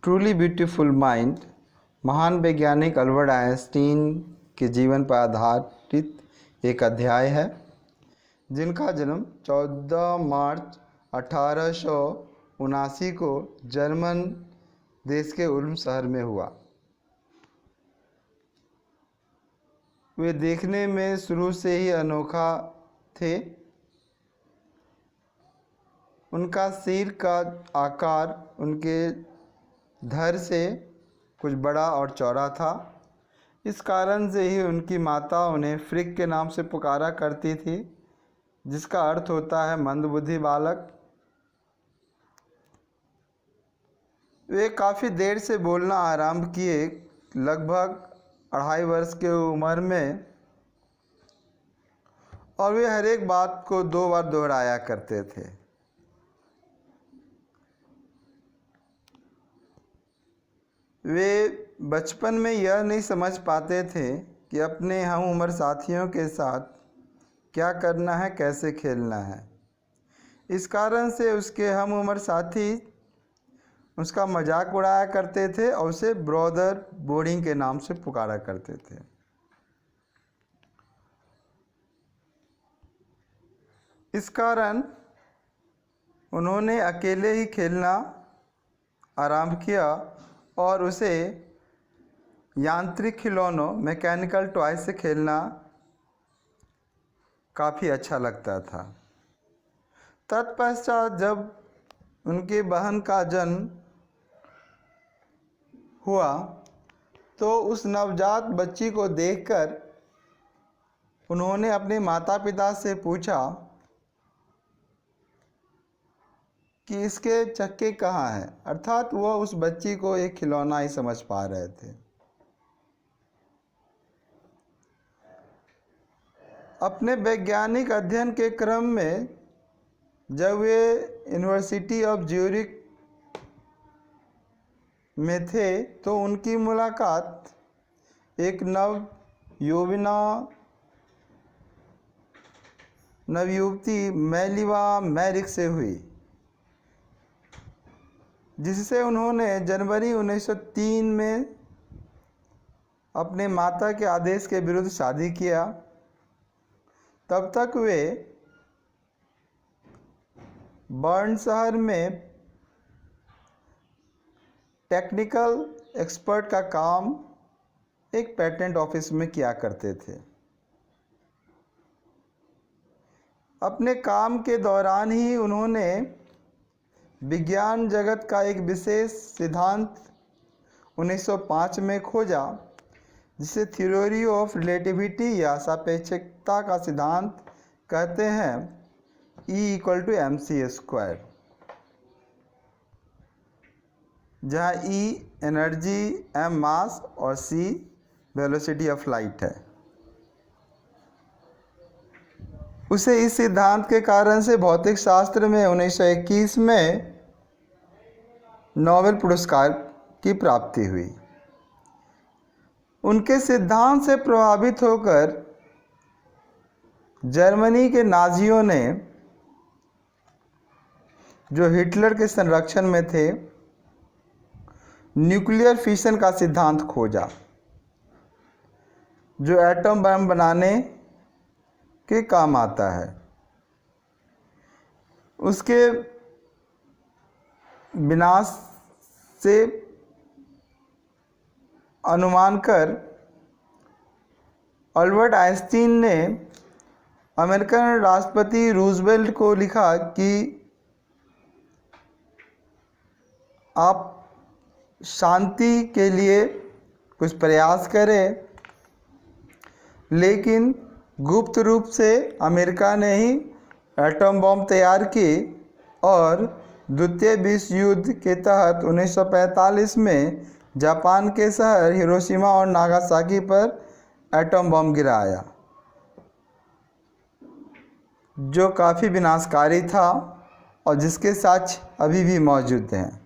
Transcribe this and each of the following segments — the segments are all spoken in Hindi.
ट्रूली ब्यूटीफुल माइंड महान वैज्ञानिक अल्बर्ट आइंस्टीन के जीवन पर आधारित एक अध्याय है, जिनका जन्म 14 मार्च 1879 को जर्मन देश के उल्म शहर में हुआ। वे देखने में शुरू से ही अनोखा थे। उनका सिर का आकार उनके धड़ से कुछ बड़ा और चौड़ा था। इस कारण से ही उनकी माता उन्हें फ्रिक के नाम से पुकारा करती थी, जिसका अर्थ होता है मंदबुद्धि बालक। वे काफ़ी देर से बोलना आरंभ किए, लगभग 2.5 वर्ष की उम्र में, और वे हर एक बात को 2 बार दोहराया करते थे। वे बचपन में यह नहीं समझ पाते थे कि अपने हम उम्र साथियों के साथ क्या करना है, कैसे खेलना है। इस कारण से उसके हम उम्र साथी उसका मजाक उड़ाया करते थे और उसे ब्रदर बोर्डिंग के नाम से पुकारा करते थे। इस कारण उन्होंने अकेले ही खेलना आरंभ किया और उसे यांत्रिक खिलौनों मैकेनिकल टॉय से खेलना काफ़ी अच्छा लगता था। तत्पश्चात जब उनकी बहन का जन्म हुआ तो उस नवजात बच्ची को देखकर उन्होंने अपने माता पिता से पूछा कि इसके चक्के कहाँ हैं। अर्थात वह उस बच्ची को एक खिलौना ही समझ पा रहे थे। अपने वैज्ञानिक अध्ययन के क्रम में जब वे यूनिवर्सिटी ऑफ ज्यूरिख में थे तो उनकी मुलाकात एक नवयुवती मेलिवा मैरिक से हुई, जिससे उन्होंने जनवरी 1903 में अपने माता के आदेश के विरुद्ध शादी किया। तब तक वे बर्न शहर में टेक्निकल एक्सपर्ट का काम एक पेटेंट ऑफिस में किया करते थे। अपने काम के दौरान ही उन्होंने विज्ञान जगत का एक विशेष सिद्धांत 1905 में खोजा, जिसे थ्योरी ऑफ रिलेटिविटी या सापेक्षता का सिद्धांत कहते हैं, E=mc², जहाँ E एनर्जी, M मास और C वेलोसिटी ऑफ लाइट है। उसे इस सिद्धांत के कारण से भौतिक शास्त्र में 1921 में नोबेल पुरस्कार की प्राप्ति हुई। उनके सिद्धांत से प्रभावित होकर जर्मनी के नाजियों ने, जो हिटलर के संरक्षण में थे, न्यूक्लियर फिशन का सिद्धांत खोजा, जो एटम बम बनाने के काम आता है। उसके विनाश से अनुमान कर अल्बर्ट आइंस्टीन ने अमेरिकन राष्ट्रपति रूजवेल्ट को लिखा कि आप शांति के लिए कुछ प्रयास करें, लेकिन गुप्त रूप से अमेरिका ने ही एटम बम तैयार की और द्वितीय विश्व युद्ध के तहत 1945 में जापान के शहर हिरोशिमा और नागासाकी पर एटम बम गिराया, जो काफ़ी विनाशकारी था और जिसके साक्ष्य अभी भी मौजूद हैं।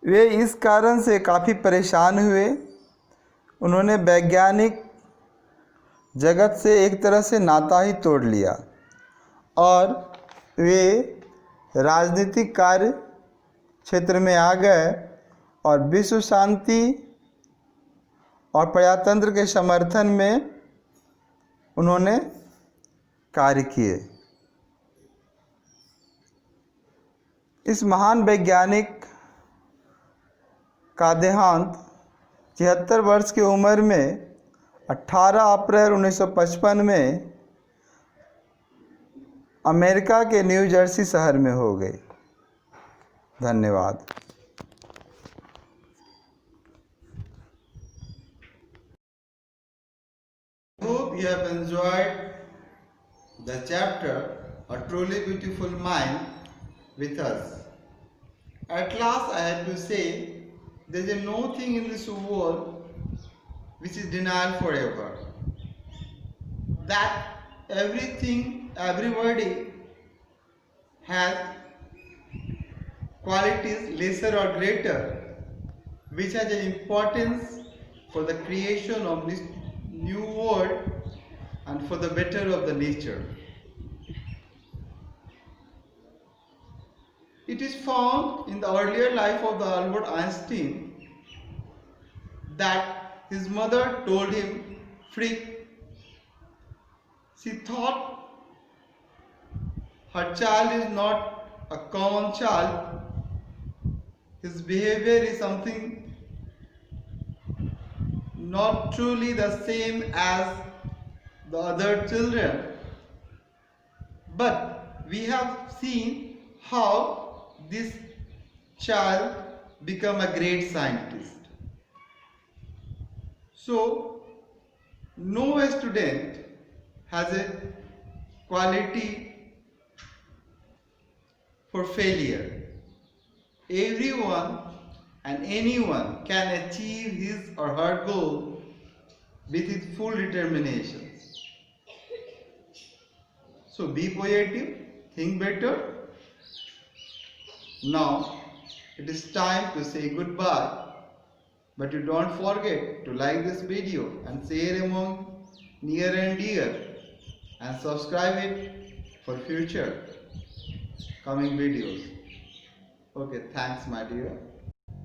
वे इस कारण से काफ़ी परेशान हुए। उन्होंने वैज्ञानिक जगत से एक तरह से नाता ही तोड़ लिया और वे राजनीतिक कार्य क्षेत्र में आ गए और विश्व शांति और प्रजातंत्र के समर्थन में उन्होंने कार्य किए। इस महान वैज्ञानिक का देहांत 76 वर्ष की उम्र में 18 अप्रैल 1955 में अमेरिका के न्यू जर्सी शहर में हो गई। धन्यवाद। Hope you have enjoyed the chapter A Truly Beautiful Mind with us. At last I have to say, there is no thing in this world which is denied forever. That everything, everybody has qualities lesser or greater, which has an importance for the creation of this new world and for the better of the nature. It is found in the earlier life of the Albert Einstein that his mother told him, "Freak." She thought her child is not a common child. His behavior is something not truly the same as the other children. But we have seen how this child become a great scientist. So, no student has a quality for failure. Everyone and anyone can achieve his or her goal with his full determination. So be positive, think better. Now it is time to say goodbye, but you don't forget to like this video and share among near and dear and subscribe it for future coming videos. Okay, thanks my dear.